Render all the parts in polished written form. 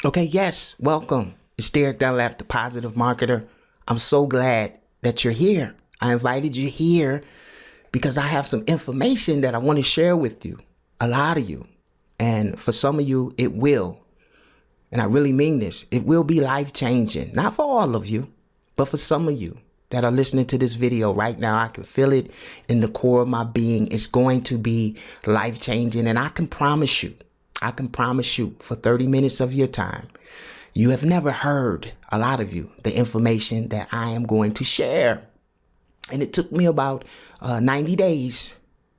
Okay, yes, welcome. It's Derek Dunlap, the Positive Marketer. I'm so glad that you're here. I invited you here because I have some information that I want to share with you, a lot of you. And for some of you, it will. And I really mean this. It will be life-changing. Not for all of you, but for some of you that are listening to this video right now. I can feel it in the core of my being. It's going to be life-changing. And I can promise you for 30 minutes of your time, you have never heard, a lot of you, the information that I am going to share. And it took me about 90 days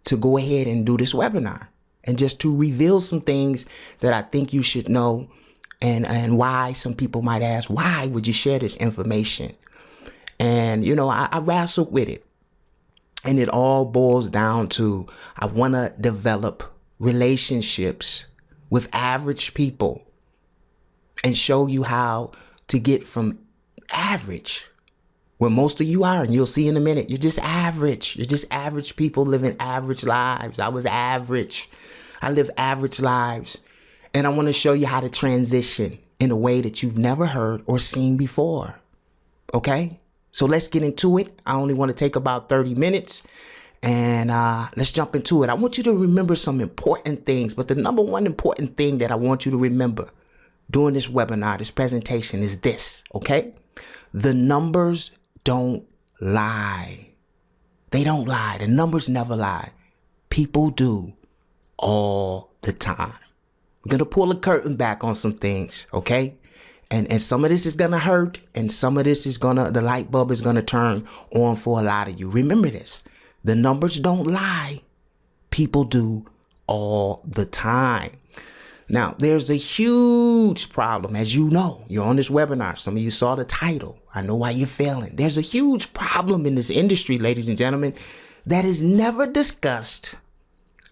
to go ahead and do this webinar and just to reveal some things that I think you should know and why. Some people might ask, why would you share this information? And, I wrestled with it. And it all boils down to, I want to develop relationships with average people and show you how to get from average, where most of you are, and you'll see in a minute, you're just average. You're just average people living average lives. I was average. I live average lives. And I want to show you how to transition in a way that you've never heard or seen before. Okay? So let's get into it. I only want to take about 30 minutes. And let's jump into it. I want you to remember some important things. But the number one important thing that I want you to remember during this webinar, this presentation, is this, okay? The numbers don't lie. They don't lie. The numbers never lie. People do all the time. We're going to pull the curtain back on some things, okay? And some of this is going to hurt. And some of this is the light bulb is going to turn on for a lot of you. Remember this. The numbers don't lie. People do all the time. Now, there's a huge problem. As you know, you're on this webinar. Some of you saw the title. I know why you're failing. There's a huge problem in this industry, ladies and gentlemen, that is never discussed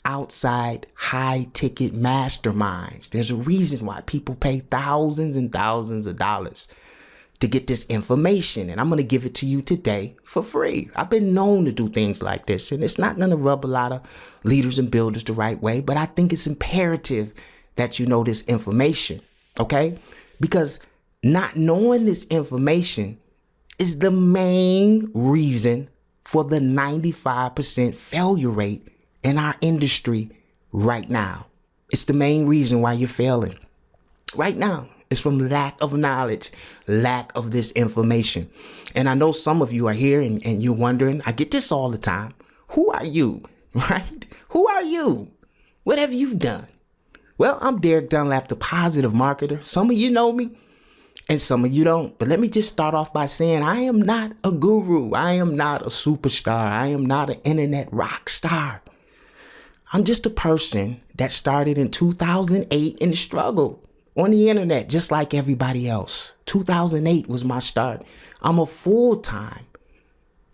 outside high-ticket masterminds. There's a reason why people pay thousands and thousands of dollars to get this information, and I'm going to give it to you today for free. I've been known to do things like this, and it's not going to rub a lot of leaders and builders the right way, but I think it's imperative that you know this information, okay? Because not knowing this information is the main reason for the 95% failure rate in our industry right now. It's the main reason why you're failing right now. It's from lack of knowledge, lack of this information. And I know some of you are here and you're wondering, I get this all the time. Who are you, right? Who are you? What have you done? Well, I'm Derek Dunlap, the Positive Marketer. Some of you know me and some of you don't. But let me just start off by saying I am not a guru. I am not a superstar. I am not an internet rock star. I'm just a person that started in 2008 in the struggle on the internet, just like everybody else. 2008 was my start. I'm a full-time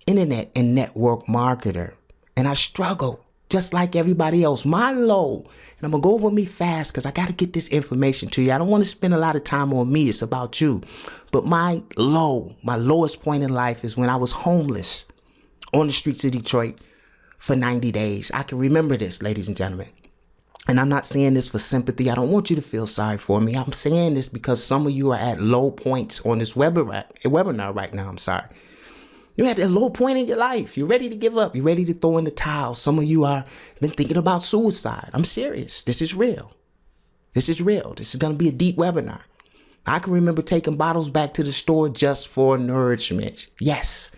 internet and network marketer, and I struggle just like everybody else. My low, and I'm going to go over me fast because I got to get this information to you. I don't want to spend a lot of time on me. It's about you. But my lowest point in life is when I was homeless on the streets of Detroit for 90 days. I can remember this, ladies and gentlemen. And I'm not saying this for sympathy. I don't want you to feel sorry for me. I'm saying this because some of you are at low points on this webinar right now. I'm sorry. You're at a low point in your life. You're ready to give up. You're ready to throw in the towel. Some of you are been thinking about suicide. I'm serious. This is real. This is real. This is going to be a deep webinar. I can remember taking bottles back to the store just for nourishment. Yes,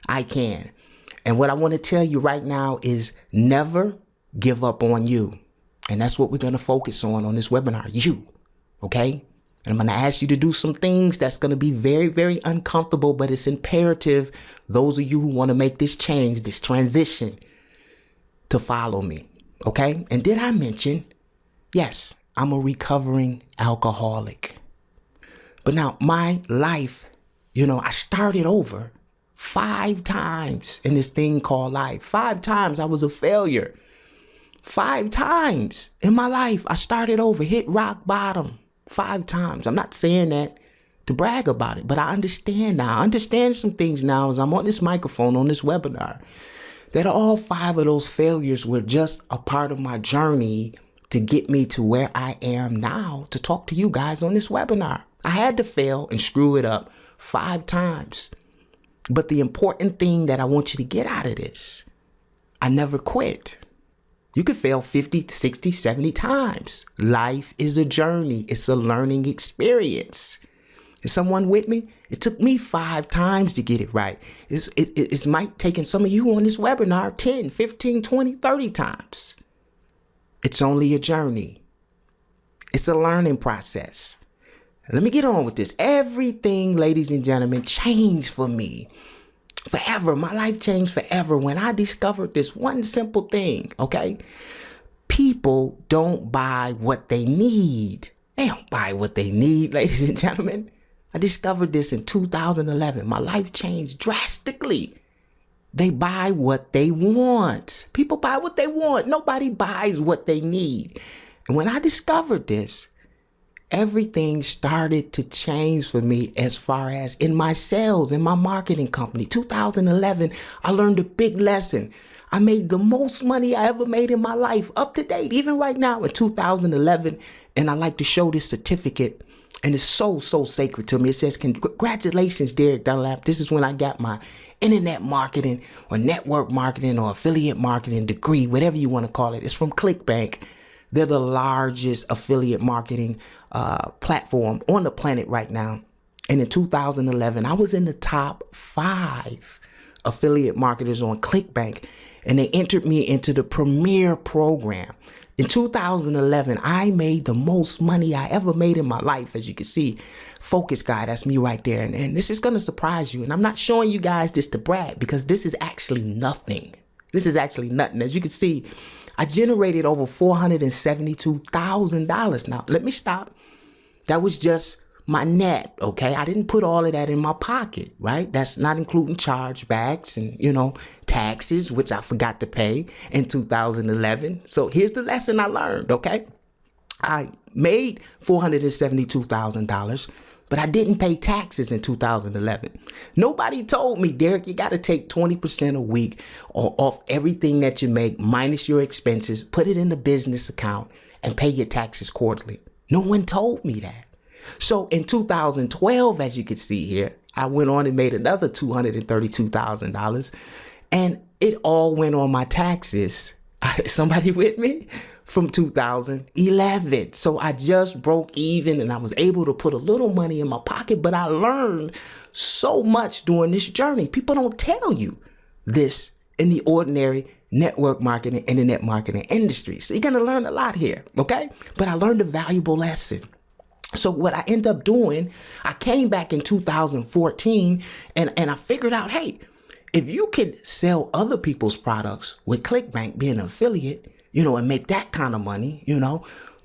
I can. And what I want to tell you right now is never give up on you. And that's what we're going to focus on this webinar, you, okay? And I'm going to ask you to do some things that's going to be very, very uncomfortable, but it's imperative, those of you who want to make this change, this transition, to follow me, okay? And did I mention, yes, I'm a recovering alcoholic. But now my life, I started over 5 times in this thing called life. 5 times I was a failure. 5 times in my life, I started over, hit rock bottom 5 times. I'm not saying that to brag about it, but I understand now. I understand some things now as I'm on this microphone, on this webinar, that all 5 of those failures were just a part of my journey to get me to where I am now to talk to you guys on this webinar. I had to fail and screw it up 5 times. But the important thing that I want you to get out of this, I never quit. You could fail 50, 60, 70 times. Life is a journey. It's a learning experience. Is someone with me? It took me 5 times to get it right. It's might taking some of you on this webinar 10, 15, 20, 30 times. It's only a journey. It's a learning process. Let me get on with this. Everything, ladies and gentlemen, changed for me forever. My life changed forever when I discovered this one simple thing, okay? People don't buy what they need. They don't buy what they need, ladies and gentlemen. I discovered this in 2011. My life changed drastically. They buy what they want. People buy what they want. Nobody buys what they need. And when I discovered this, everything started to change for me as far as in my sales, in my marketing company. 2011, I learned a big lesson. I made the most money I ever made in my life, up to date, even right now in 2011. And I like to show this certificate. And it's so sacred to me. It says, congratulations, Derek Dunlap. This is when I got my internet marketing or network marketing or affiliate marketing degree, whatever you want to call it. It's from ClickBank. They're the largest affiliate marketing platform on the planet right now. And in 2011, I was in the top 5 affiliate marketers on ClickBank, and they entered me into the premier program. In 2011, I made the most money I ever made in my life. As you can see, focus guy, that's me right there. And this is going to surprise you. And I'm not showing you guys this to brag, because this is actually nothing. This is actually nothing. As you can see, I generated over $472,000. Now, let me stop. That was just my net, okay? I didn't put all of that in my pocket, right? That's not including chargebacks and, taxes, which I forgot to pay in 2011. So here's the lesson I learned, okay? I made $472,000, but I didn't pay taxes in 2011. Nobody told me, Derek, you got to take 20% a week off everything that you make, minus your expenses, put it in the business account, and pay your taxes quarterly. No one told me that. So in 2012, as you can see here, I went on and made another $232,000, and it all went on my taxes. Somebody with me? From 2011. So I just broke even, and I was able to put a little money in my pocket, but I learned so much during this journey. People don't tell you this in the ordinary network marketing, internet marketing industry. So you're going to learn a lot here, okay? But I learned a valuable lesson. So what I ended up doing, I came back in 2014 and I figured out, hey, if you can sell other people's products with ClickBank being an affiliate, and make that kind of money,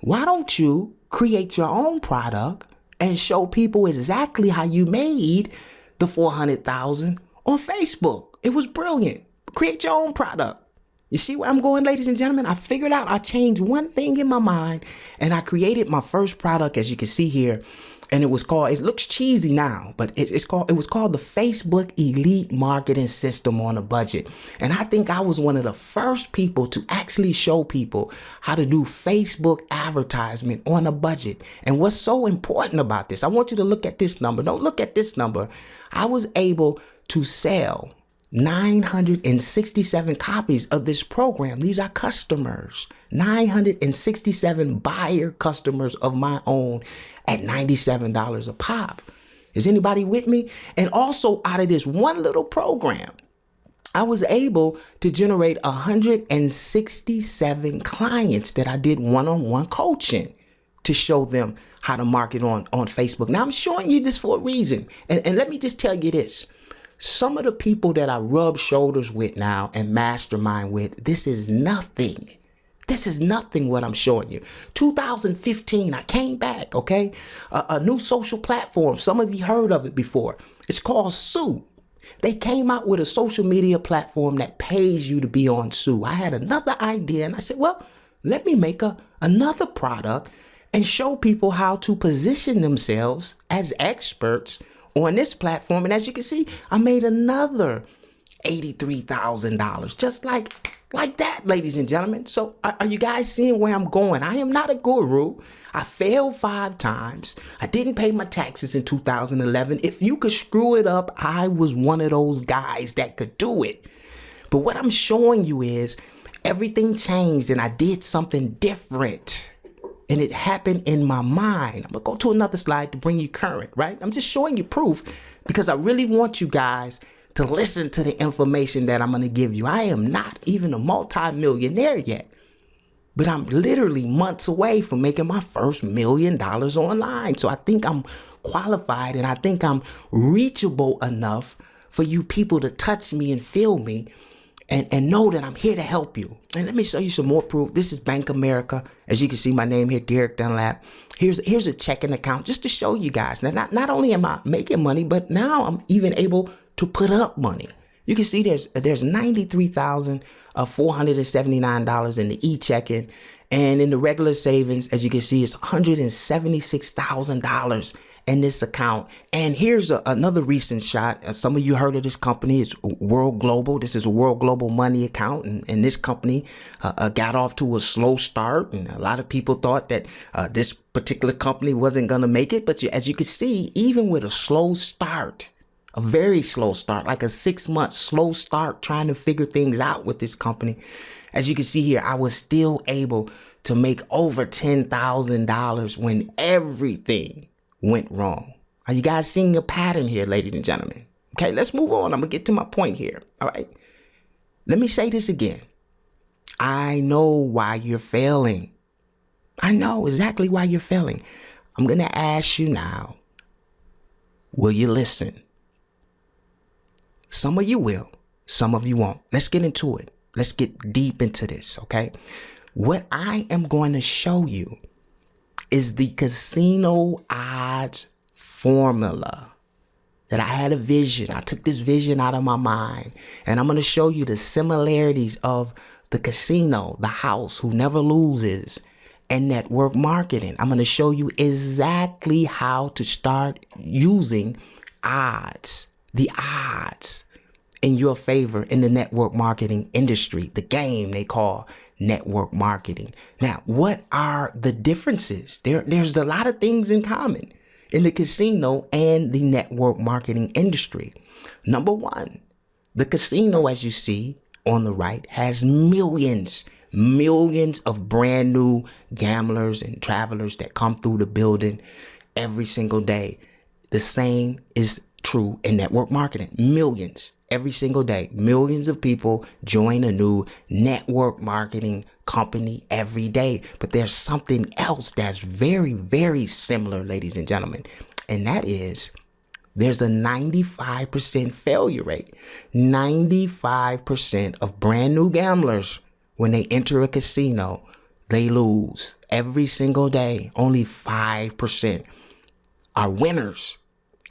why don't you create your own product and show people exactly how you made the $400,000 on Facebook? It was brilliant. Create your own product. You see where I'm going, ladies and gentlemen? I figured out, I changed one thing in my mind, and I created my first product, as you can see here. And it was called, it looks cheesy now, but it was called the Facebook Elite Marketing System on a Budget. And I think I was one of the first people to actually show people how to do Facebook advertisement on a budget. And what's so important about this, I want you to look at this number. Don't look at this number. I was able to sell 967 copies of this program. These are customers, 967 buyer customers of my own at $97 a pop. Is anybody with me? And also out of this one little program, I was able to generate 167 clients that I did one-on-one coaching to show them how to market on Facebook. Now I'm showing you this for a reason. And let me just tell you this. Some of the people that I rub shoulders with now and mastermind with, this is nothing. This is nothing what I'm showing you. 2015, I came back, okay? A new social platform. Some of you heard of it before. It's called Sue. They came out with a social media platform that pays you to be on Sue. I had another idea, and I said, well, let me make another product and show people how to position themselves as experts on this platform. And as you can see, I made another $83,000. Just like that, ladies and gentlemen. So are you guys seeing where I'm going? I am not a guru. I failed 5 times. I didn't pay my taxes in 2011. If you could screw it up, I was one of those guys that could do it. But what I'm showing you is everything changed and I did something different. And it happened in my mind. I'm going to go to another slide to bring you current, right? I'm just showing you proof because I really want you guys to listen to the information that I'm going to give you. I am not even a multi-millionaire yet, but I'm literally months away from making my first $1 million online. So I think I'm qualified and I think I'm reachable enough for you people to touch me and feel me and know that I'm here to help you. And let me show you some more proof. This is Bank America. As you can see, my name here, Derek Dunlap. Here's a checking account just to show you guys. Now, not only am I making money, but now I'm even able to put up money. You can see there's $93,479 in the e-checking. And in the regular savings, as you can see, it's $176,000 in this account. And here's another recent shot. Some of you heard of this company. It's World Global. This is a World Global Money account. And this company got off to a slow start. And a lot of people thought that this particular company wasn't going to make it. But as you can see, even with a slow start, a very slow start, like a 6-month slow start trying to figure things out with this company, as you can see here, I was still able to make over $10,000 when everything went wrong. Are you guys seeing a pattern here, ladies and gentlemen? Okay, let's move on. I'm going to get to my point here. All right. Let me say this again. I know why you're failing. I know exactly why you're failing. I'm going to ask you now, will you listen? Some of you will, some of you won't. Let's get into it. Let's get deep into this, okay? What I am going to show you is the casino odds formula. That I had a vision. I took this vision out of my mind, and I'm going to show you the similarities of the casino, the house who never loses, and network marketing. I'm going to show you exactly how to start using odds, the odds in your favor in the network marketing industry, the game they call network marketing. Now, what are the differences? There's a lot of things in common in the casino and the network marketing industry. Number one, the casino, as you see on the right, has millions of brand new gamblers and travelers that come through the building every single day. The same is true in network marketing. Millions every single day. Millions of people join a new network marketing company every day. But there's something else that's very, very similar, ladies and gentlemen. And that is there's a 95% failure rate. 95% of brand new gamblers, when they enter a casino, they lose every single day. Only 5% are winners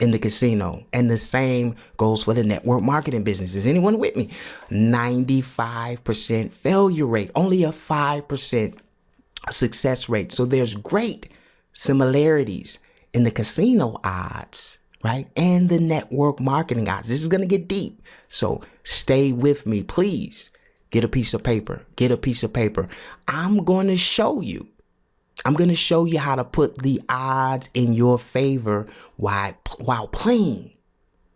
in the casino. And the same goes for the network marketing business. Is anyone with me? 95% failure rate, only a 5% success rate. So there's great similarities in the casino odds, right? And the network marketing odds. This is going to get deep. So stay with me, please. Get a piece of paper. Get a piece of paper. I'm going to show you how to put the odds in your favor while playing,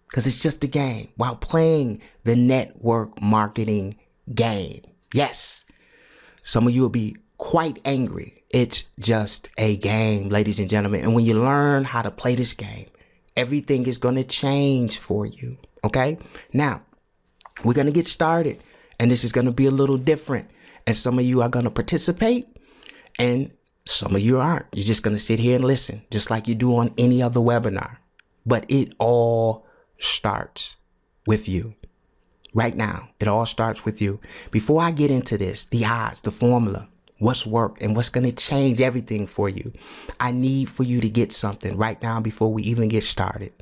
because it's just a game, while playing the network marketing game. Yes, some of you will be quite angry. It's just a game, ladies and gentlemen. And when you learn how to play this game, everything is going to change for you. Okay, now we're going to get started, and this is going to be a little different. And some of you are going to participate, and some of you aren't. You're just going to sit here and listen, just like you do on any other webinar. But it all starts with you. Right now, it all starts with you. Before I get into this, the odds, the formula, what's worked and what's going to change everything for you, I need for you to get something right now before we even get started.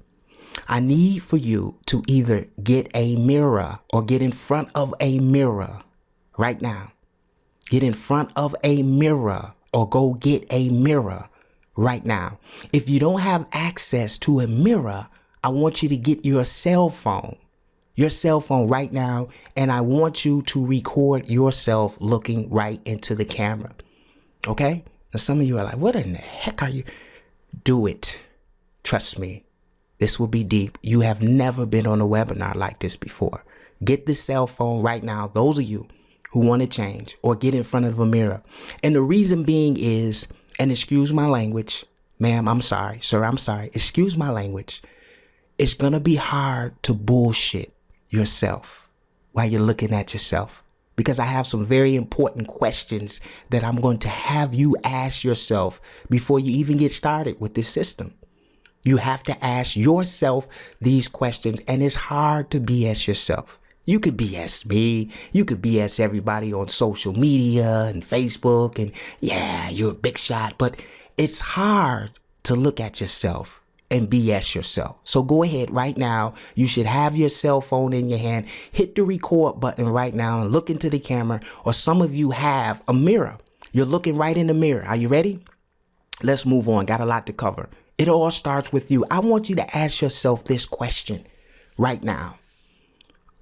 I need for you to either get a mirror or get in front of a mirror right now. Get in front of a mirror or go get a mirror right now. If you don't have access to a mirror, I want you to get your cell phone, your cell phone right now, and I want you to record yourself looking right into the camera. Okay? Now, some of you are like, what in the heck are you? Do it. Trust me. This will be deep. You have never been on a webinar like this before. Get the cell phone right now. Those of you who want to change, or get in front of a mirror. And the reason being is, and excuse my language, ma'am, I'm sorry, sir, I'm sorry. Excuse my language. It's going to be hard to bullshit yourself while you're looking at yourself, because I have some very important questions that I'm going to have you ask yourself before you even get started with this system. You have to ask yourself these questions, and it's hard to BS yourself. You could BS me. You could BS everybody on social media and Facebook, and yeah, you're a big shot, but it's hard to look at yourself and BS yourself. So go ahead right now. You should have your cell phone in your hand. Hit the record button right now and look into the camera, or some of you have a mirror. You're looking right in the mirror. Are you ready? Let's move on. Got a lot to cover. It all starts with you. I want you to ask yourself this question right now.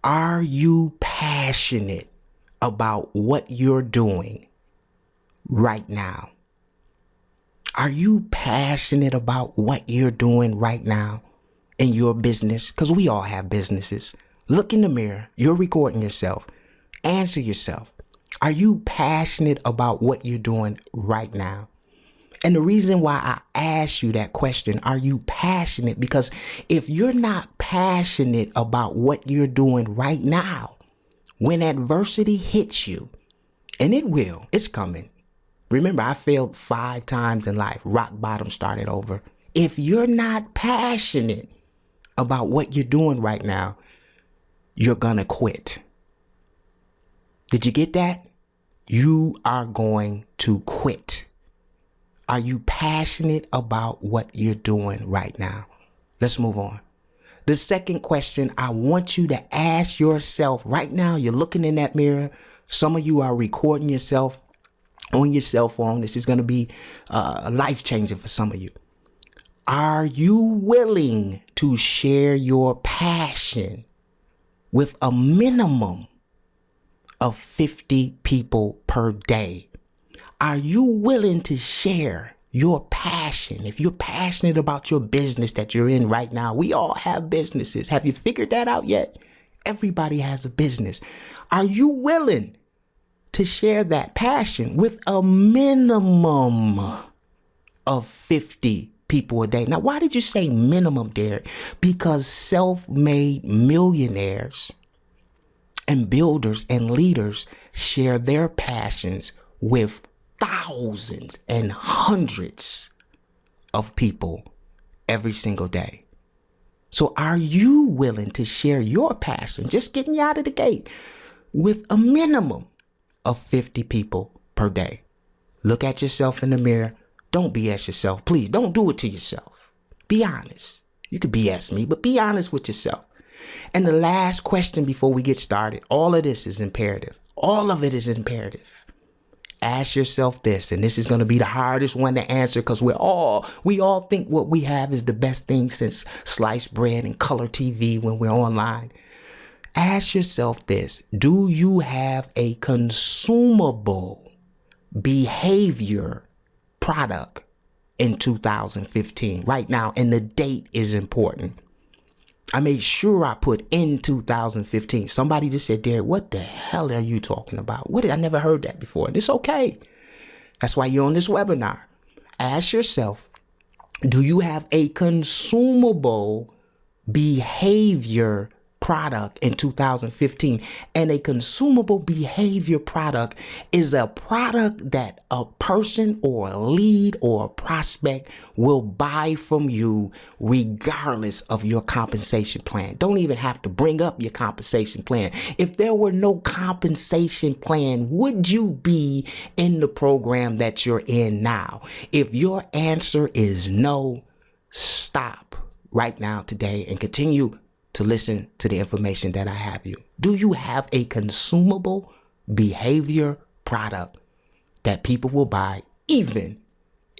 Are you passionate about what you're doing right now? Are you passionate about what you're doing right now in your business? Because we all have businesses. Look in the mirror. You're recording yourself. Answer yourself. Are you passionate about what you're doing right now? And the reason why I ask you that question, are you passionate? Because if you're not passionate about what you're doing right now, when adversity hits you, and it will, it's coming. Remember, I failed 5 times in life. Rock bottom, started over. If you're not passionate about what you're doing right now, you're gonna quit. Did you get that? You are going to quit. Are you passionate about what you're doing right now? Let's move on. The second question I want you to ask yourself right now, you're looking in that mirror. Some of you are recording yourself on your cell phone. This is going to be life-changing for some of you. Are you willing to share your passion with a minimum of 50 people per day? Are you willing to share your passion? If you're passionate about your business that you're in right now, we all have businesses. Have you figured that out yet? Everybody has a business. Are you willing to share that passion with a minimum of 50 people a day? Now, why did you say minimum, Derek? Because self-made millionaires and builders and leaders share their passions with thousands and hundreds of people every single day. So are you willing to share your passion, just getting you out of the gate, with a minimum of 50 people per day? Look at yourself in the mirror. Don't BS yourself. Please don't do it to yourself. Be honest. You could BS me, but be honest with yourself. And the last question before we get started, all of this is imperative. All of it is imperative. Ask yourself this, and this is going to be the hardest one to answer, because we all think what we have is the best thing since sliced bread and color TV when we're online. Ask yourself this: do you have a consumable behavior product in 2015? Right now, and the date is important. I made sure I put in 2015. Somebody just said, Derek, what the hell are you talking about? I never heard that before. And it's okay. That's why you're on this webinar. Ask yourself, do you have a consumable behavior product in 2015? And a consumable behavior product is a product that a person or a lead or a prospect will buy from you regardless of your compensation plan. Don't even have to bring up your compensation plan. If there were no compensation plan, would you be in the program that you're in now? If your answer is no, stop right now today and continue to listen to the information that I have you. Do you have a consumable behavior product that people will buy even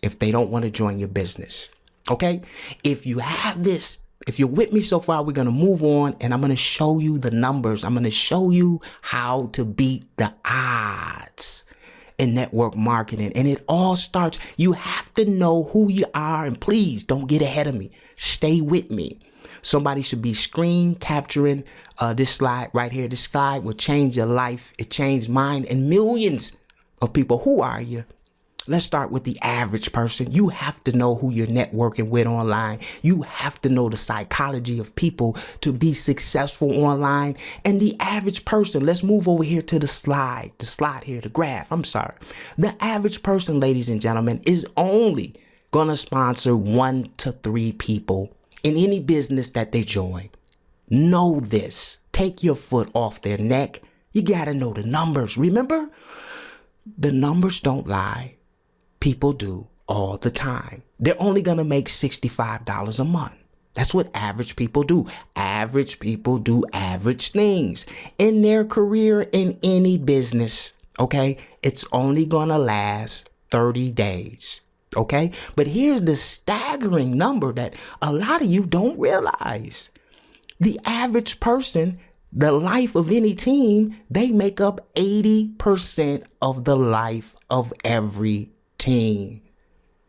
if they don't want to join your business? Okay? If you have this If you're with me so far, we're going to move on and I'm going to show you the numbers. I'm going to show you how to beat the odds in network marketing. And it all starts, you have to know who you are. And please don't get ahead of me. Stay with me. Somebody should be screen capturing this slide right here. This slide will change your life. It changed mine and millions of people. Who are you? Let's start with the average person. You have to know who you're networking with online. You have to know the psychology of people to be successful online. And the average person, let's move over here to the slide here, the graph. I'm sorry. The average person, ladies and gentlemen, is only going to sponsor 1 to 3 people in any business that they join. Know this. Take your foot off their neck. You got to know the numbers. Remember, the numbers don't lie. People do all the time. They're only going to make $65 a month. That's what average people do. Average people do average things in their career in any business. Okay. It's only going to last 30 days. Okay. But here's the staggering number that a lot of you don't realize. The average person, the life of any team, they make up 80% of the life of every team.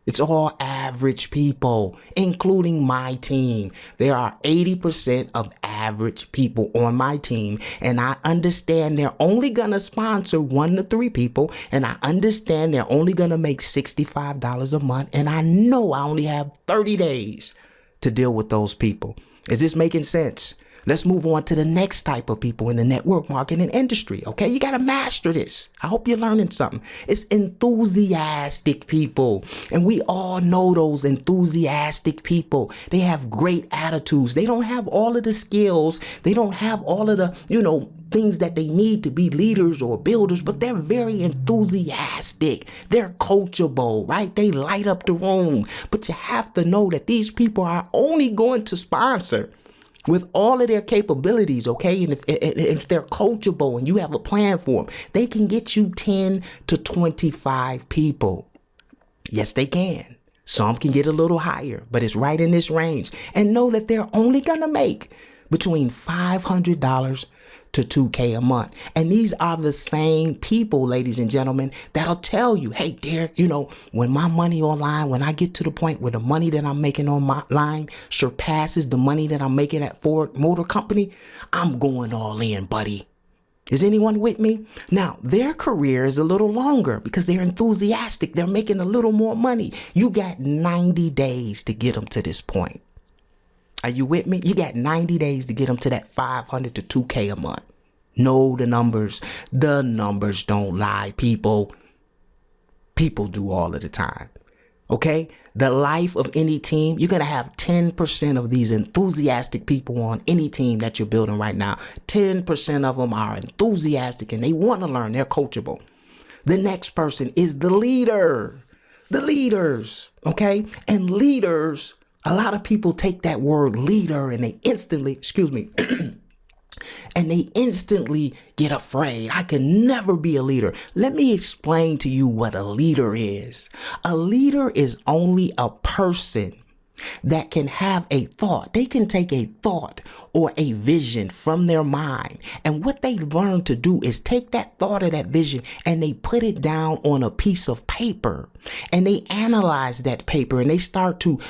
It's all average people, including my team. There are 80% of average people on my team. And I understand they're only going to sponsor 1 to 3 people. And I understand they're only going to make $65 a month. And I know I only have 30 days to deal with those people. Is this making sense? Let's move on to the next type of people in the network marketing industry. Okay, you got to master this. I hope you're learning something. It's enthusiastic people. And we all know those enthusiastic people. They have great attitudes. They don't have all of the skills. They don't have all of the, things that they need to be leaders or builders, but they're very enthusiastic. They're coachable, right? They light up the room. But you have to know that these people are only going to sponsor with all of their capabilities, okay? And if they're coachable and you have a plan for them, they can get you 10 to 25 people. Yes, they can. Some can get a little higher, but it's right in this range. And know that they're only going to make between $500 to $2,000 a month. And these are the same people, ladies and gentlemen, that'll tell you, hey, Derek, when my money online, when I get to the point where the money that I'm making online surpasses the money that I'm making at Ford Motor Company, I'm going all in, buddy. Is anyone with me? Now, their career is a little longer because they're enthusiastic. They're making a little more money. You got 90 days to get them to this point. Are you with me? You got 90 days to get them to that $500 to $2,000 a month. Know the numbers. The numbers don't lie, people. People do all of the time. Okay? The life of any team, you're going to have 10% of these enthusiastic people on any team that you're building right now. 10% of them are enthusiastic and they want to learn. They're coachable. The next person is the leader. The leaders. Okay? And leaders, a lot of people take that word leader and they instantly, and they instantly get afraid. I can never be a leader. Let me explain to you what a leader is. A leader is only a person that can have a thought. They can take a thought or a vision from their mind. And what they learn to do is take that thought or that vision and they put it down on a piece of paper. And they analyze that paper and they start to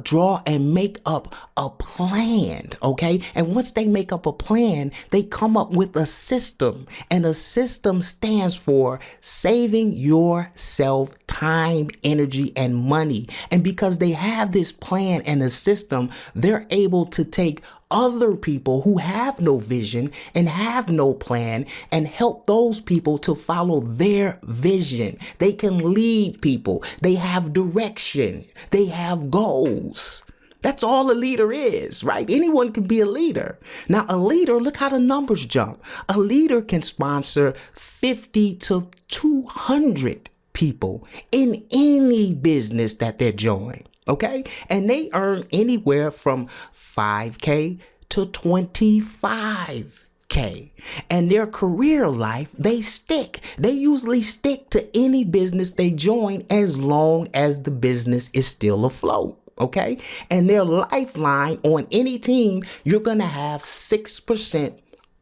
draw and make up a plan. Okay. And once they make up a plan, they come up with a system. And a system stands for saving yourself time, energy, and money. And because they have this plan and a system, they're able to take other people who have no vision and have no plan and help those people to follow their vision. They can lead people. They have direction. They have goals. That's all a leader is, right? Anyone can be a leader. Now, a leader, look how the numbers jump. A leader can sponsor 50 to 200 people in any business that they're joining. Okay. And they earn anywhere from $5,000 to $25,000. And their career life, they stick. They usually stick to any business they join as long as the business is still afloat. Okay. And their lifeline on any team, you're going to have 6%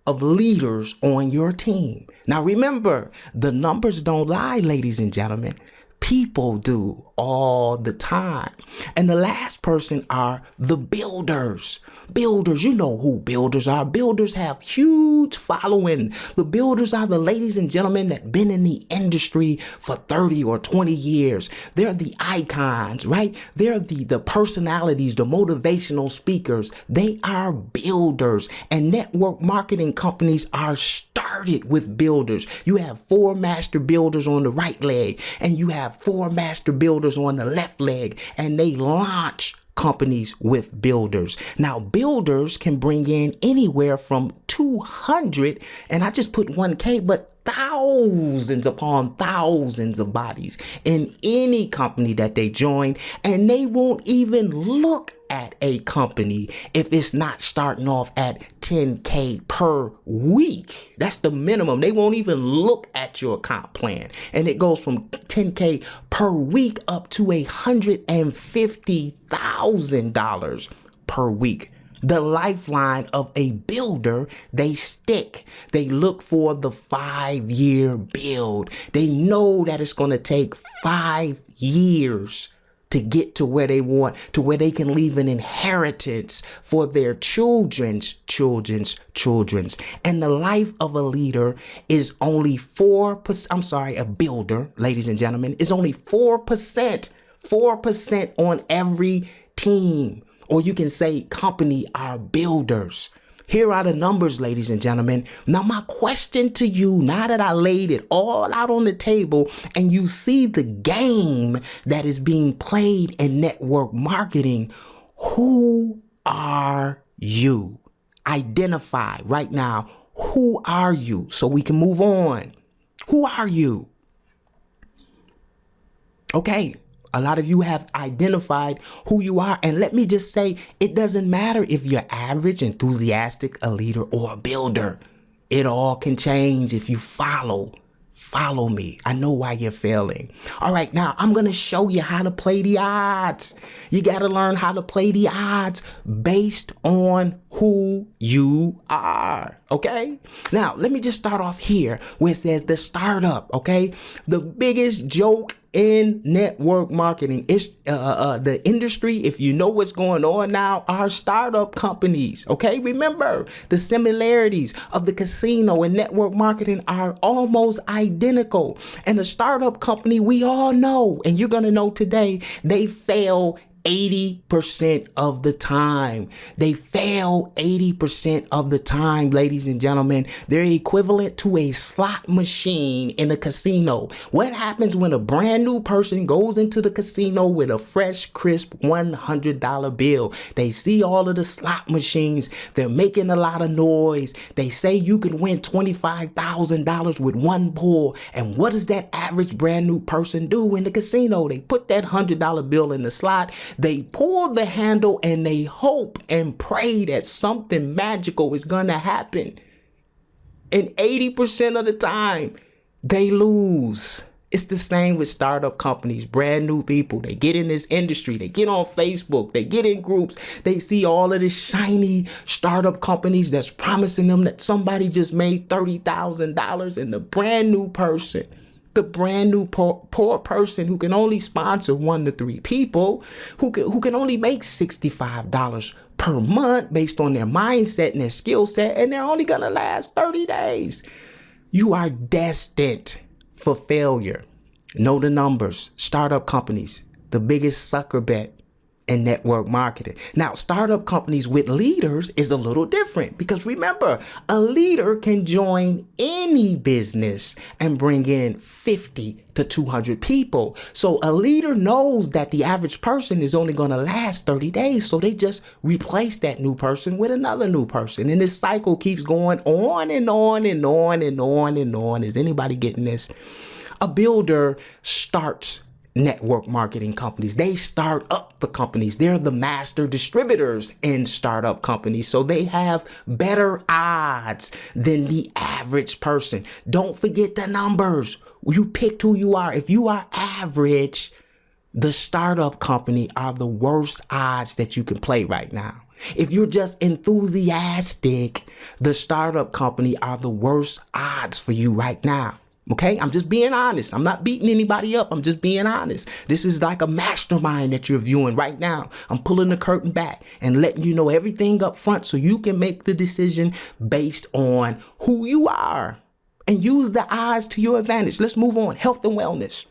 of leaders on your team. Now, remember, the numbers don't lie, ladies and gentlemen. People do all the time. And the last person are the builders. Builders, you know who builders are. Builders have huge following. The builders are the ladies and gentlemen that been in the industry for 30 or 20 years. They're the icons, right? They're the personalities, the motivational speakers. They are builders. And network marketing companies are started with builders. You have 4 master builders on the right leg, and you have 4 master builders on the left leg, and they launch companies with builders. Now, builders can bring in anywhere from 200, and I just put 1K, but thousands upon thousands of bodies in any company that they join, and they won't even look at a company if it's not starting off at 10K per week. That's the minimum. They won't even look at your comp plan. And it goes from 10K per week up to $150,000 per week. The lifeline of a builder, they stick. They look for the 5-year build. They know that it's going to take 5 years to get to where they want, to where they can leave an inheritance for their children's. And the life of a leader is only 4%. A builder, ladies and gentlemen, is only 4%. 4% on every team. Or you can say company are builders. Here are the numbers, ladies and gentlemen. Now, my question to you, now that I laid it all out on the table and you see the game that is being played in network marketing, who are you? Identify right now, who are you? So we can move on. Who are you? Okay. A lot of you have identified who you are. And let me just say, it doesn't matter if you're average, enthusiastic, a leader, or a builder. It all can change if you follow me. I know why you're failing. All right, now I'm going to show you how to play the odds. You got to learn how to play the odds based on who you are. Okay. Now, let me just start off here where it says the startup. Okay. The biggest joke in network marketing is the industry. If you know what's going on now, are startup companies. Okay. Remember, the similarities of the casino and network marketing are almost identical. And a startup company, we all know, and you're going to know today, they fail 80% of the time. They fail 80% of the time, ladies and gentlemen. They're equivalent to a slot machine in a casino. What happens when a brand new person goes into the casino with a fresh, crisp $100 bill? They see all of the slot machines. They're making a lot of noise. They say you can win $25,000 with one pull. And what does that average brand new person do in the casino? They put that $100 bill in the slot. They pull the handle and they hope and pray that something magical is going to happen. And 80% of the time, they lose. It's the same with startup companies, brand new people. They get in this industry. They get on Facebook. They get in groups. They see all of this shiny startup companies that's promising them that somebody just made $30,000, and the brand new person, the brand new poor person who can only sponsor 1 to 3 people, who can only make $65 per month based on their mindset and their skill set, and they're only going to last 30 days. You are destined for failure. Know the numbers. Startup companies, the biggest sucker bet in network marketing. Now, startup companies with leaders is a little different, because remember, a leader can join any business and bring in 50 to 200 people. So a leader knows that the average person is only going to last 30 days. So they just replace that new person with another new person. And this cycle keeps going on and on and on and on and on. Is anybody getting this? A builder starts network marketing companies. They start up the companies. They're the master distributors in startup companies. So they have better odds than the average person. Don't forget the numbers. You picked who you are. If you are average, The startup company are the worst odds that you can play right now. If you're just enthusiastic, the startup company are the worst odds for you right now. Okay, I'm just being honest. I'm not beating anybody up. I'm just being honest. This is like a mastermind that you're viewing right now. I'm pulling the curtain back and letting you know everything up front so you can make the decision based on who you are and use the odds to your advantage. Let's move on. Health and wellness.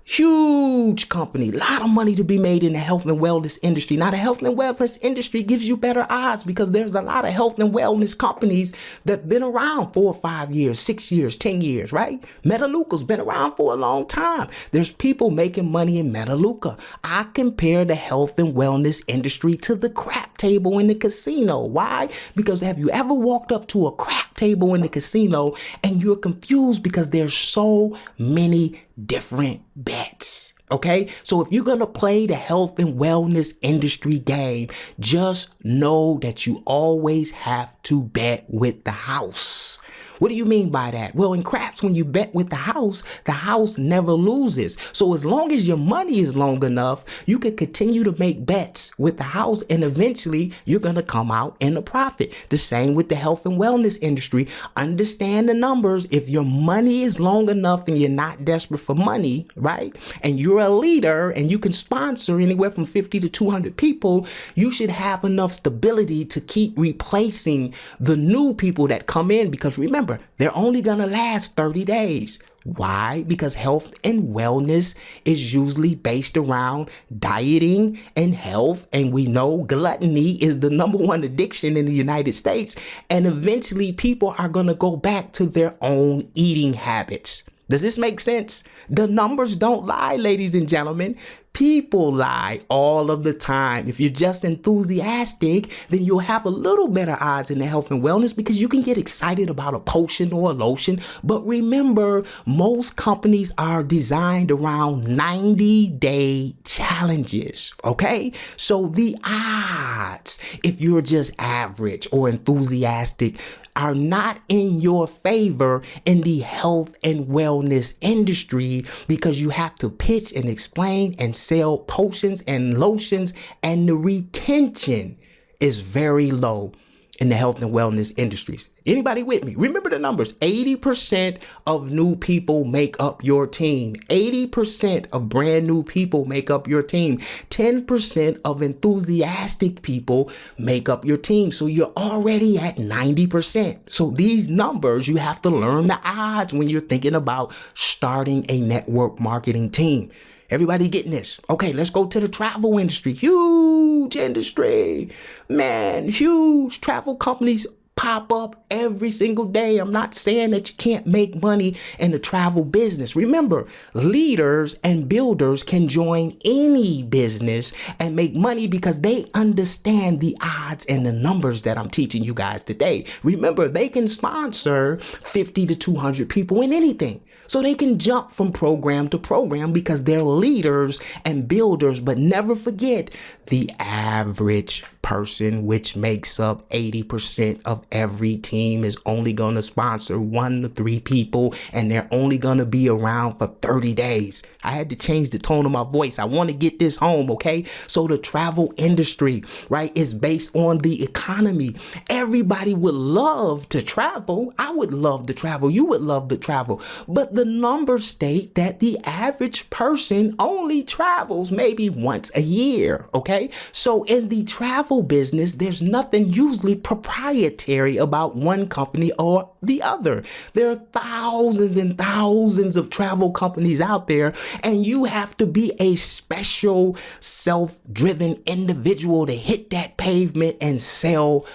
Huge company, a lot of money to be made in the health and wellness industry. Now, the health and wellness industry gives you better odds because there's a lot of health and wellness companies that have been around 4 or 5 years, 6 years, 10 years, right? Metaluca's been around for a long time. There's people making money in Metaluca. I compare the health and wellness industry to the crap table in the casino. Why? Because have you ever walked up to a crap table in the casino and you're confused because there's so many different bets? Okay, so if you're gonna play the health and wellness industry game, just know that you always have to bet with the house. What do you mean by that? Well, in craps, when you bet with the house never loses. So as long as your money is long enough, you can continue to make bets with the house and eventually you're going to come out in a profit. The same with the health and wellness industry. Understand the numbers. If your money is long enough and you're not desperate for money, right? And you're a leader and you can sponsor anywhere from 50 to 200 people, you should have enough stability to keep replacing the new people that come in, because remember, they're only going to last 30 days. Why? Because health and wellness is usually based around dieting and health. And we know gluttony is the #1 addiction in the United States. And eventually people are going to go back to their own eating habits. Does this make sense? The numbers don't lie, ladies and gentlemen. People lie all of the time. If you're just enthusiastic, then you'll have a little better odds in the health and wellness because you can get excited about a potion or a lotion. But remember, most companies are designed around 90-day challenges. Okay, so the odds, if you're just average or enthusiastic, are not in your favor in the health and wellness industry because you have to pitch and explain and sell potions and lotions, and the retention is very low in the health and wellness industries. Anybody with me? Remember the numbers. 80% of new people make up your team. 80% of brand new people make up your team. 10% of enthusiastic people make up your team. So you're already at 90%. So these numbers, you have to learn the odds when you're thinking about starting a network marketing team. Everybody getting this? Okay, let's go to the travel industry. Huge industry, man, huge travel companies pop up every single day. I'm not saying that you can't make money in the travel business. Remember, leaders and builders can join any business and make money because they understand the odds and the numbers that I'm teaching you guys today. Remember, they can sponsor 50 to 200 people in anything. So they can jump from program to program because they're leaders and builders. But never forget the average person, which makes up 80% of every team, is only going to sponsor 1 to 3 people, and they're only going to be around for 30 days. I had to change the tone of my voice. I want to get this home, okay? So the travel industry, right, is based on the economy. Everybody would love to travel. I would love to travel. You would love to travel. But the numbers state that the average person only travels maybe once a year, okay? So in the travel business, there's nothing usually proprietary about one company or the other. There are thousands and thousands of travel companies out there, and you have to be a special self-driven individual to hit that pavement and sell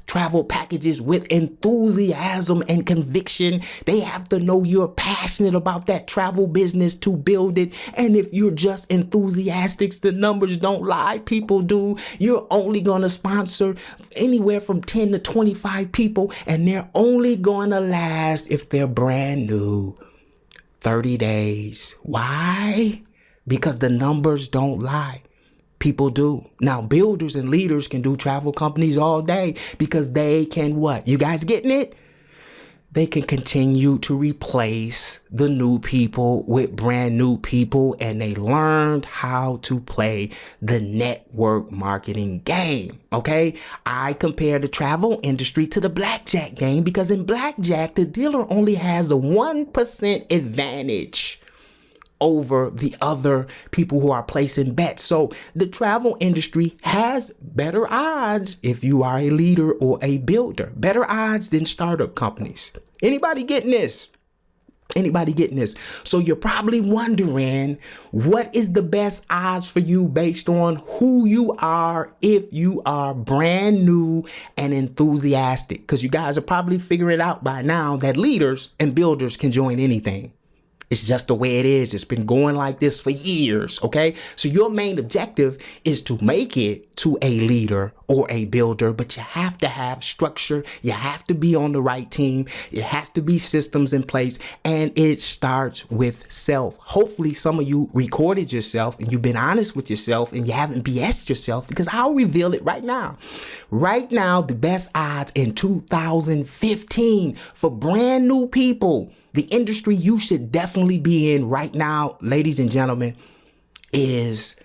travel packages with enthusiasm and conviction. They have to know you're passionate about that travel business to build it. And if you're just enthusiastic, the numbers don't lie. People do. You're only going to sponsor anywhere from 10 to 25 people, and they're only going to last, if they're brand new, 30 days. Why? Because the numbers don't lie. People do. Now, builders and leaders can do travel companies all day because they can what? You guys getting it? they can continue to replace the new people with brand new people, and they learned how to play the network marketing game. Okay, I compare the travel industry to the blackjack game because in blackjack, the dealer only has a 1% advantage over the other people who are placing bets. So the travel industry has better odds if you are a leader or a builder, better odds than startup companies. Anybody getting this? Anybody getting this? So you're probably wondering, what is the best odds for you based on who you are if you are brand new and enthusiastic? Because you guys are probably figuring out by now that leaders and builders can join anything. It's just the way it is. It's been going like this for years, okay? So your main objective is to make it to a leader or a builder, but you have to have structure. You have to be on the right team. It has to be systems in place, and it starts with self. Hopefully some of you recorded yourself and you've been honest with yourself and you haven't BS'd yourself, because I'll reveal it right now. Right now, the best odds in 2015 for brand new people, the industry you should definitely be in right now, ladies and gentlemen, is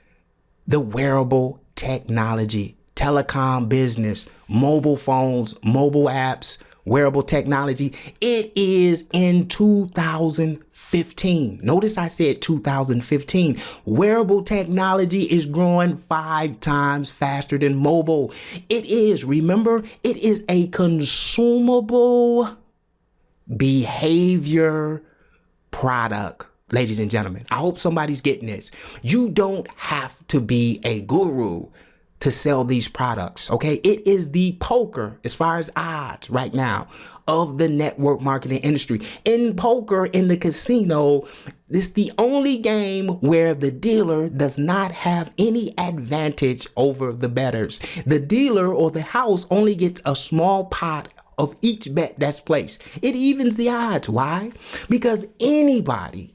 the wearable technology, telecom business, mobile phones, mobile apps, wearable technology. It is in 2015. Notice I said 2015. Wearable technology is growing 5 times faster than mobile. It is, remember, it is a consumable behavior product, ladies and gentlemen. I hope somebody's getting this. You don't have to be a guru to sell these products, okay? It is the poker, as far as odds right now, of the network marketing industry. In poker, in the casino, it's the only game where the dealer does not have any advantage over the bettors. The dealer or the house only gets a small pot of each bet that's placed. It evens the odds. Why? Because anybody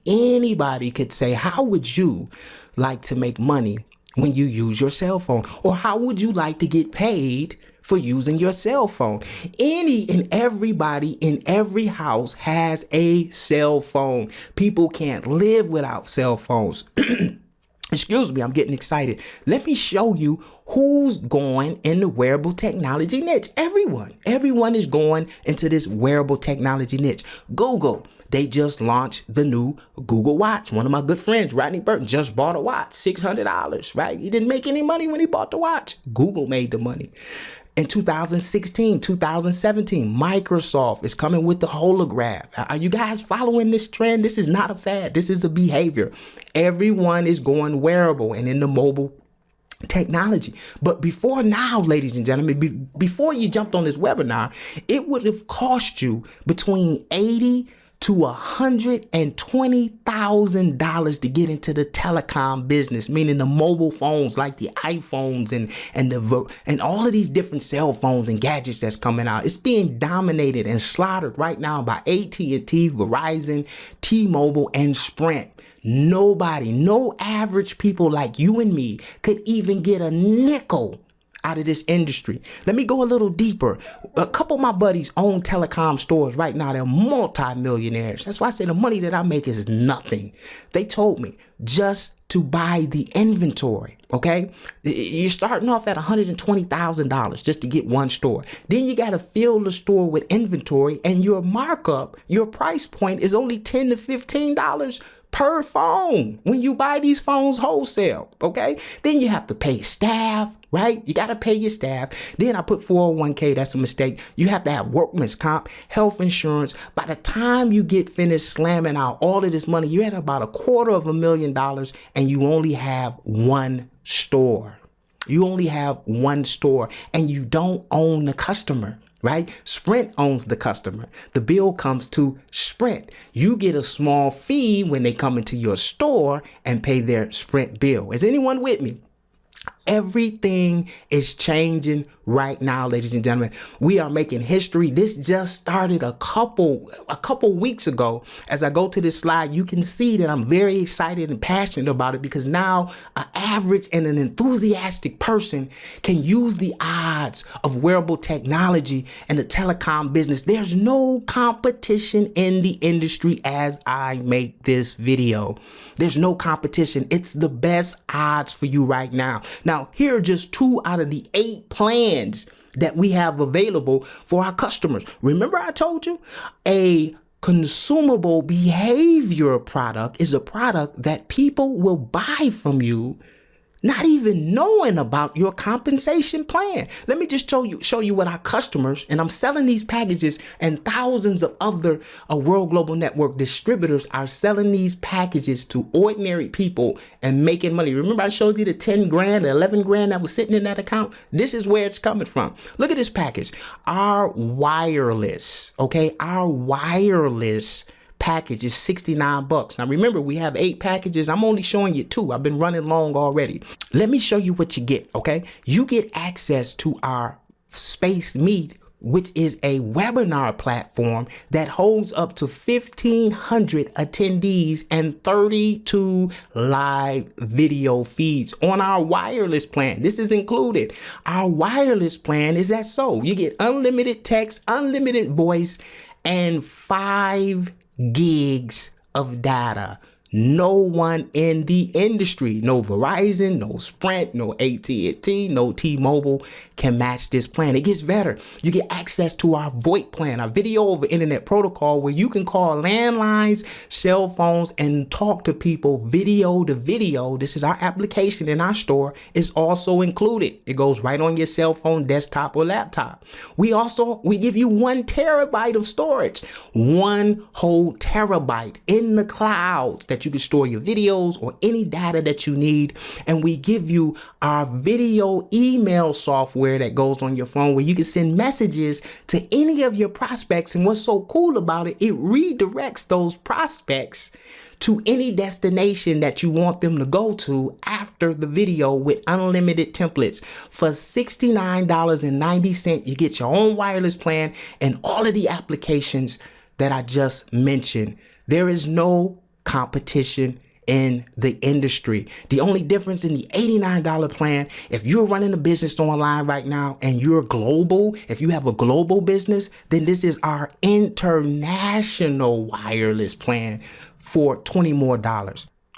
could say, how would you like to make money when you use your cell phone? Or how would you like to get paid for using your cell phone? Any and everybody in every house has a cell phone. People can't live without cell phones. Excuse me, I'm getting excited. Let me show you who's going in the wearable technology niche. Everyone is going into this wearable technology niche. Google, they just launched the new Google Watch. One of my good friends, Rodney Burton, just bought a watch, $600, right? He didn't make any money when he bought the watch. Google made the money. In 2016, 2017, Microsoft is coming with the holograph. Are you guys following this trend? This is not a fad. This is a behavior. Everyone is going wearable and in the mobile technology. But before now, ladies and gentlemen, before you jumped on this webinar, it would have cost you between $80,000 to $120,000 to get into the telecom business, meaning the mobile phones like the iPhones and all of these different cell phones and gadgets that's coming out. It's being dominated and slaughtered right now by AT&T, Verizon, T-Mobile, and Sprint. Nobody, no average people like you and me could even get a nickel out of this industry. Let me go a little deeper. A couple of my buddies own telecom stores right now. They're multi-millionaires. That's why I say the money that I make is nothing. They told me just to buy the inventory, okay? You're starting off at $120,000 just to get one store. Then you got to fill the store with inventory, and your markup, your price point is only $10 to $15 per phone when you buy these phones wholesale, okay? Then you have to pay staff, right? You got to pay your staff. Then I put 401k. That's a mistake. You have to have workman's comp, health insurance. By the time you get finished slamming out all of this money, you're at about $250,000, and you only have one store. You only have one store, and you don't own the customer, right? Sprint owns the customer. The bill comes to Sprint. You get a small fee when they come into your store and pay their Sprint bill. Is anyone with me? Everything is changing right now, ladies and gentlemen. We are making history. This just started a couple weeks ago. As I go to this slide, you can see that I'm very excited and passionate about it, because now an average and an enthusiastic person can use the odds of wearable technology and the telecom business. There's no competition in the industry as I make this video. There's no competition. It's the best odds for you right now. Now, here are just 2 out of the 8 plans that we have available for our customers. Remember I told you a consumable behavior product is a product that people will buy from you not even knowing about your compensation plan. Let me just show you what our customers, and I'm selling these packages, and thousands of other World Global Network distributors are selling these packages to ordinary people and making money. Remember I showed you the 10 grand, 11 grand that was sitting in that account? This is where it's coming from. Look at this package. Our wireless, okay? Our wireless package is $69. Now remember, we have 8 packages. I'm only showing you 2. I've been running long already. Let me show you what you get, okay? You get access to our Space Meet, which is a webinar platform that holds up to 1,500 attendees and 32 live video feeds on our wireless plan. This is included. Our wireless plan is as so. You get unlimited text, unlimited voice, and 5 gigs of data. No one in the industry, no Verizon, no Sprint, no AT&T, no T-Mobile can match this plan. It gets better. You get access to our VoIP plan, our video over internet protocol, where you can call landlines, cell phones, and talk to people video to video. This is our application in our store. It's also included. It goes right on your cell phone, desktop, or laptop. We give you 1 terabyte of storage, 1 whole terabyte in the clouds that you can store your videos or any data that you need. And we give you our video email software that goes on your phone, where you can send messages to any of your prospects. And what's so cool about it, it redirects those prospects to any destination that you want them to go to after the video with unlimited templates. For $69.90, you get your own wireless plan and all of the applications that I just mentioned. There is no competition in the industry. The only difference in the $89 plan, if you're running a business online right now and you're global, if you have a global business, then this is our international wireless plan for $20 more.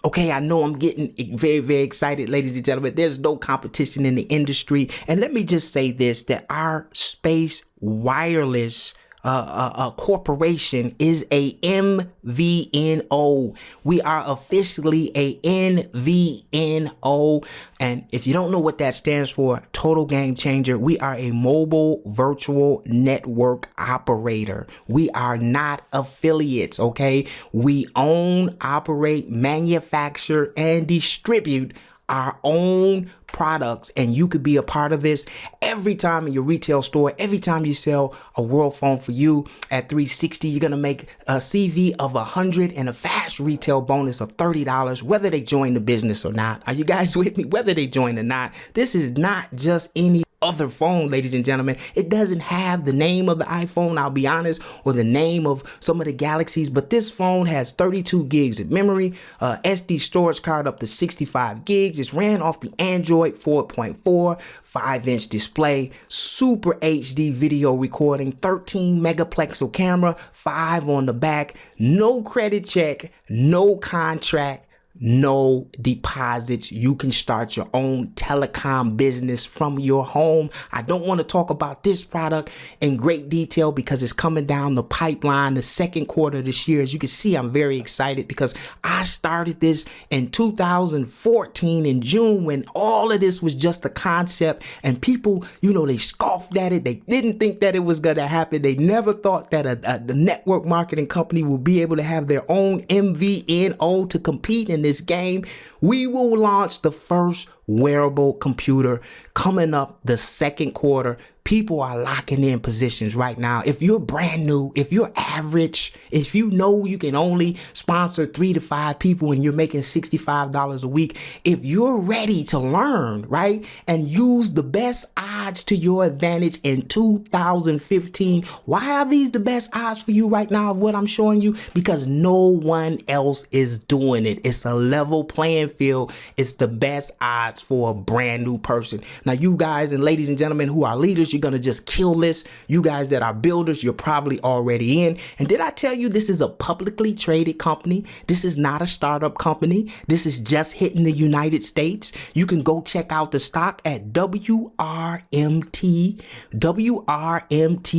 Okay, I know I'm getting very, very excited, ladies and gentlemen. There's no competition in the industry. And let me just say this, that our Space Wireless corporation is a MVNO. We are officially a NVNO. And if you don't know what that stands for, total game changer, we are a mobile virtual network operator. We are not affiliates, okay? We own, operate, manufacture, and distribute our own products, and you could be a part of this every time in your retail store. Every time you sell a World Phone for You at 360, you're gonna make a CV of 100 and a fast retail bonus of $30, whether they join the business or not. Are you guys with me? Whether they join or not, this is not just any other phone, ladies and gentlemen. It doesn't have the name of the iPhone, I'll be honest, or the name of some of the Galaxies, but this phone has 32 gigs of memory, SD storage card up to 65 gigs. It's ran off the Android 4.4, 5-inch display, super HD video recording, 13 megapixel camera, 5 on the back, no credit check, no contract, no deposits. You can start your own telecom business from your home. I don't want to talk about this product in great detail because it's coming down the pipeline the second quarter of this year. As you can see, I'm very excited because I started this in 2014 in June, when all of this was just a concept, and people, they scoffed at it. They didn't think that it was going to happen. They never thought that a network marketing company would be able to have their own MVNO to compete in this game. We will launch the first wearable computer coming up the second quarter. People are locking in positions right now. If you're brand new, if you're average, if you know you can only sponsor 3 to 5 people and you're making $65 a week, if you're ready to learn, right, and use the best odds to your advantage in 2015, why are these the best odds for you right now of what I'm showing you? Because no one else is doing it. It's a level playing field. It's the best odds for a brand new person. Now, you guys and ladies and gentlemen who are leaders, you're going to just kill this. You guys that are builders, you're probably already in. And did I tell you this is a publicly traded company? This is not a startup company. This is just hitting the United States. You can go check out the stock at WRMT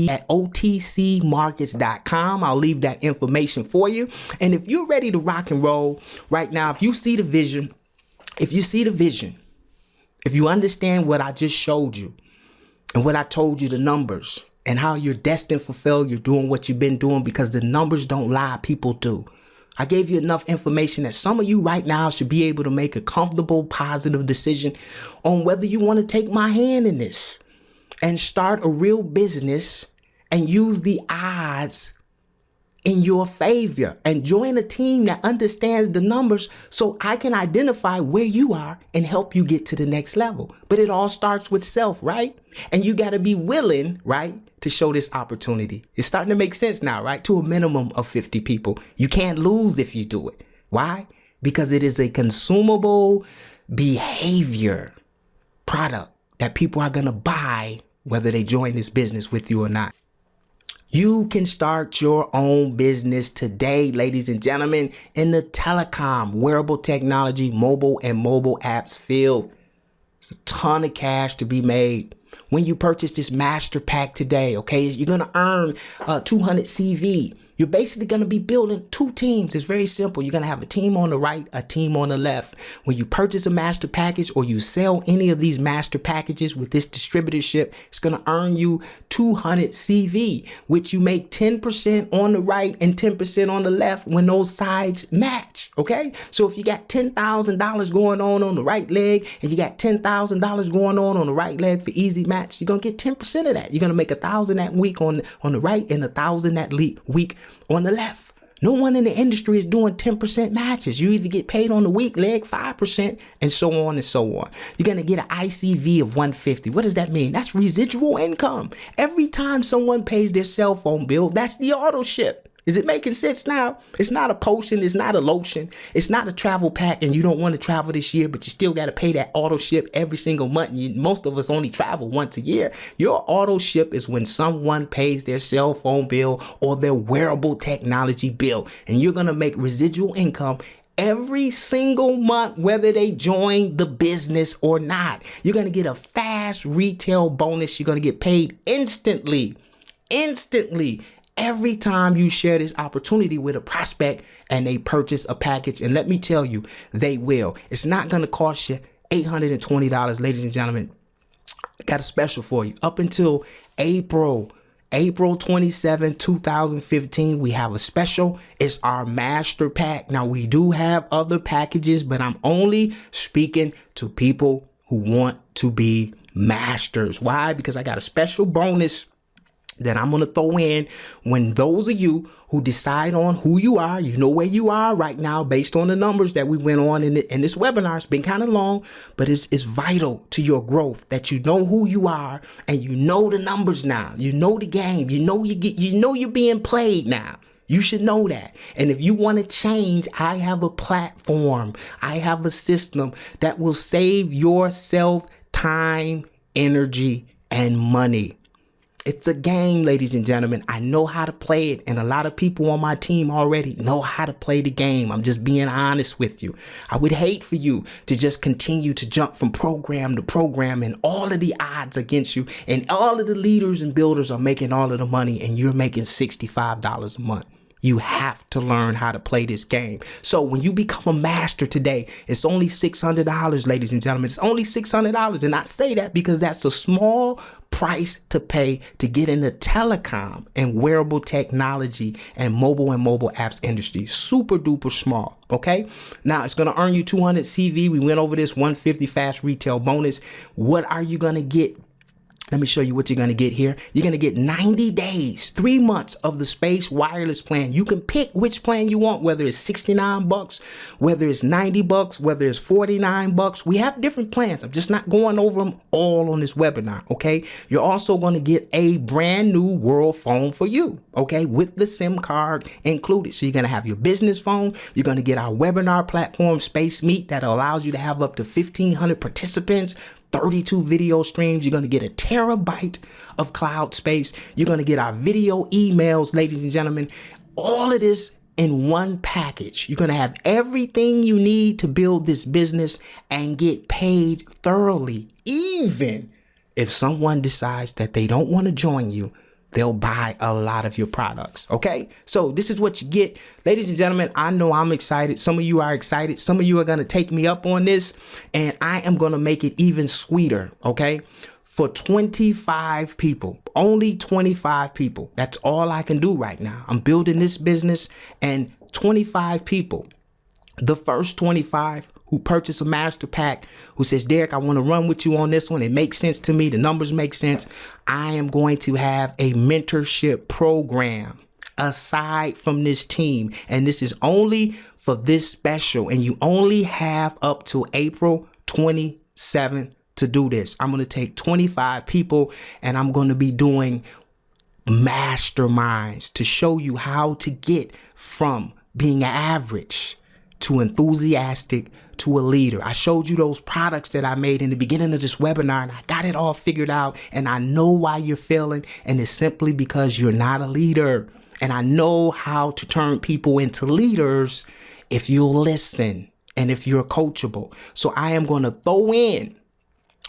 at OTCmarkets.com. I'll leave that information for you. And if you're ready to rock and roll right now, if you see the vision, if you understand what I just showed you and what I told you, the numbers, and how you're destined for failure doing what you've been doing, because the numbers don't lie, people do. I gave you enough information that some of you right now should be able to make a comfortable, positive decision on whether you want to take my hand in this and start a real business and use the odds in your favor and join a team that understands the numbers so I can identify where you are and help you get to the next level. But it all starts with self, right? And you got to be willing, right, to show this opportunity. It's starting to make sense now, right? To a minimum of 50 people. You can't lose if you do it. Why? Because it is a consumable behavior product that people are going to buy whether they join this business with you or not. You can start your own business today, ladies and gentlemen, in the telecom, wearable technology, mobile and mobile apps field. There's a ton of cash to be made. When you purchase this master pack today, okay, you're going to earn 200 CV. You're basically going to be building 2 teams. It's very simple. You're going to have a team on the right, a team on the left. When you purchase a master package or you sell any of these master packages with this distributorship, it's going to earn you 200 CV, which you make 10% on the right and 10% on the left when those sides match. Okay. So if you got $10,000 going on the right leg and you got $10,000 going on the right leg for easy match, you're going to get 10% of that. You're going to make 1,000 that week on the right and 1,000 that week on the left. No one in the industry is doing 10% matches. You either get paid on the weak leg 5% and so on and so on. You're going to get an ICV of 150. What does that mean? That's residual income. Every time someone pays their cell phone bill, that's the auto ship. Is it making sense now? It's not a potion. It's not a lotion. It's not a travel pack and you don't want to travel this year, but you still got to pay that auto ship every single month. Most of us only travel once a year. Your auto ship is when someone pays their cell phone bill or their wearable technology bill, and you're going to make residual income every single month, whether they join the business or not. You're going to get a fast retail bonus. You're going to get paid instantly. Every time you share this opportunity with a prospect and they purchase a package. And let me tell you, they will. It's not going to cost you $820, ladies and gentlemen. I got a special for you. Up until April 27, 2015, we have a special. It's our master pack. Now, we do have other packages, but I'm only speaking to people who want to be masters. Why? Because I got a special bonus that I'm going to throw in when those of you who decide on who you are, you know where you are right now based on the numbers that we went on in this webinar. It's been kind of long, but it's vital to your growth that you know who you are and you know the numbers now. You know the game. You know you're being played now. You should know that. And if you want to change, I have a platform. I have a system that will save yourself time, energy, and money. It's a game, ladies and gentlemen. I know how to play it. And a lot of people on my team already know how to play the game. I'm just being honest with you. I would hate for you to just continue to jump from program to program and all of the odds against you. And all of the leaders and builders are making all of the money and you're making $65 a month. You have to learn how to play this game. So when you become a master today, it's only $600, ladies and gentlemen. It's only $600. And I say that because that's a small price to pay to get in the telecom and wearable technology and mobile apps industry. Super duper small. Okay. Now it's going to earn you 200 CV. We went over this 150 fast retail bonus. What are you going to get? Let me show you what you're going to get here. You're going to get 90 days, 3 months of the Space Wireless plan. You can pick which plan you want, whether it's $69, whether it's $90, whether it's $49. We have different plans. I'm just not going over them all on this webinar. Okay. You're also going to get a brand new world phone for you. Okay. With the SIM card included. So you're going to have your business phone. You're going to get our webinar platform, Space Meet, that allows you to have up to 1,500 participants. 32 video streams. You're going to get a terabyte of cloud space. You're going to get our video emails, ladies and gentlemen. All of this in one package. You're going to have everything you need to build this business and get paid thoroughly. Even if someone decides that they don't want to join you, they'll buy a lot of your products. Okay. So this is what you get. Ladies and gentlemen, I know I'm excited. Some of you are excited. Some of you are going to take me up on this, and I am going to make it even sweeter. Okay. For 25 people, only 25 people. That's all I can do right now. I'm building this business, and 25 people, the first 25 who purchase a master pack, who says, Derek, I want to run with you on this one. It makes sense to me. The numbers make sense. I am going to have a mentorship program aside from this team. And this is only for this special. And you only have up to April 27th to do this. I'm going to take 25 people, and I'm going to be doing masterminds to show you how to get from being average to enthusiastic to a leader. I showed you those products that I made in the beginning of this webinar, and I got it all figured out, and I know why you're failing, and it's simply because you're not a leader. And I know how to turn people into leaders if you'll listen and if you're coachable. So I am going to throw in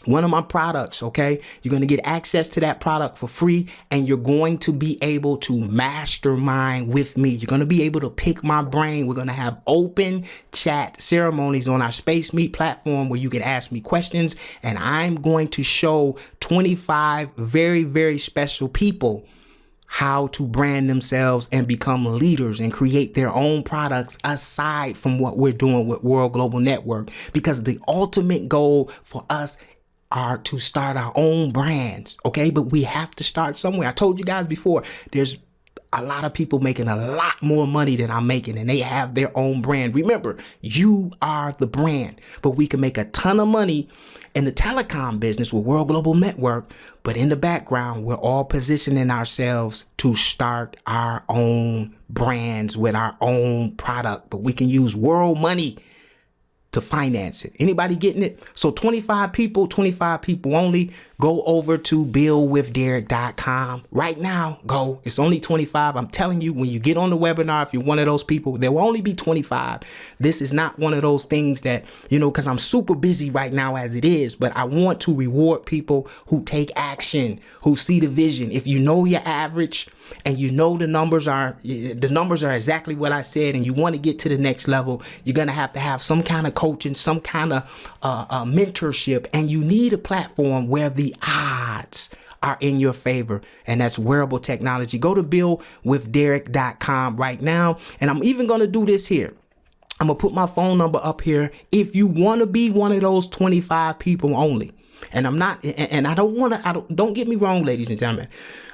one of my products. Okay. You're going to get access to that product for free, and you're going to be able to mastermind with me. You're going to be able to pick my brain. We're going to have open chat ceremonies on our Space Meet platform where you can ask me questions, and I'm going to show 25 very, very special people how to brand themselves and become leaders and create their own products aside from what we're doing with World Global Network, because the ultimate goal for us are to start our own brands. Okay. But we have to start somewhere. I told you guys before, there's a lot of people making a lot more money than I'm making, and they have their own brand. Remember, you are the brand, but we can make a ton of money in the telecom business with World Global Network. But in the background, we're all positioning ourselves to start our own brands with our own product, but we can use world money to finance it. Anybody getting it? So 25 people only. Go over to buildwithderek.com right now. Go. It's only 25. I'm telling you, when you get on the webinar, if you're one of those people, there will only be 25. This is not one of those things that, because I'm super busy right now as it is, but I want to reward people who take action, who see the vision. If you know your average and you know the numbers are exactly what I said, and you want to get to the next level, you're going to have some kind of coaching, some kind of mentorship, and you need a platform where the odds are in your favor, and that's wearable technology. Go to buildwithderek.com right now, and I'm even going to do this here. I'm going to put my phone number up here if you want to be one of those 25 people only. And I'm not, and I don't want to, don't get me wrong, ladies and gentlemen.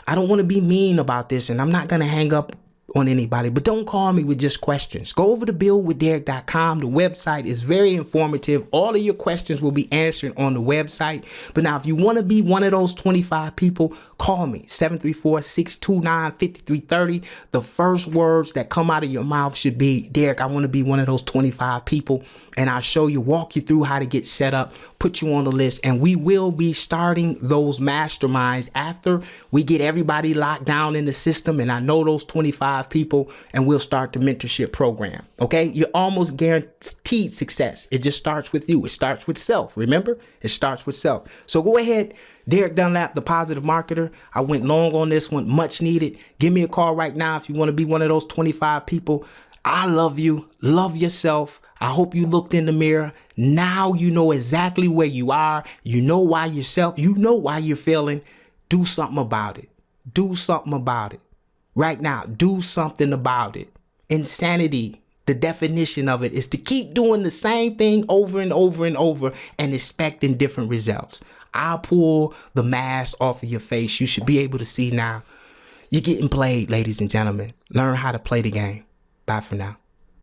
I don't want to be mean about this, and I'm not going to hang up on anybody, but don't call me with just questions. Go over to buildwithderek.com. The website is very informative. All of your questions will be answered on the website. But now, if you want to be one of those 25 people, call me 734-629-5330. The first words that come out of your mouth should be, Derek, I want to be one of those 25 people. And I'll walk you through how to get set up, put you on the list. And we will be starting those masterminds after we get everybody locked down in the system. And I know those 25 25 people and we'll start the mentorship program. Okay. You're almost guaranteed success. It just starts with you. It starts with self. Remember, it starts with self. So go ahead. Derek Dunlap, the positive marketer. I went long on this one, much needed. Give me a call right now if you want to be one of those 25 people. I love you. Love yourself. I hope you looked in the mirror. Now you know exactly where you are. You know why yourself. You know why you're failing. Do something about it. Do something about it. Right now, do something about it. Insanity, the definition of it is to keep doing the same thing over and over and over and expecting different results. I'll pull the mask off of your face. You should be able to see now. You're getting played, ladies and gentlemen. Learn how to play the game. Bye for now.